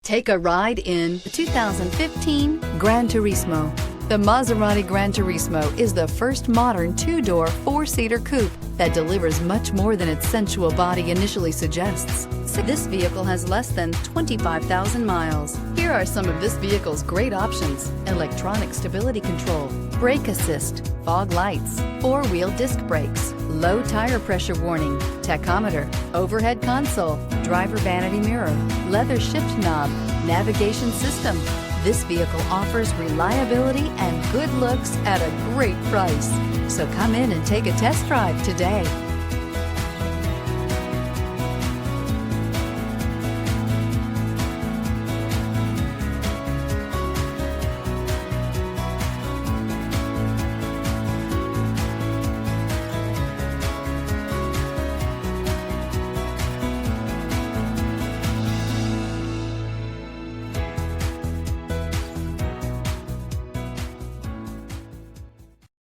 Take a ride in the 2015 Gran Turismo. The Maserati Gran Turismo is the first modern two-door, four-seater coupe that delivers much more than its sensual body initially suggests. This vehicle has less than 25,000 miles. Here are some of this vehicle's great options: electronic stability control, brake assist, fog lights, four-wheel disc brakes, low tire pressure warning, tachometer, overhead console, driver vanity mirror, leather shift knob, navigation system. This vehicle offers reliability and good looks at a great price. So come in and take a test drive today.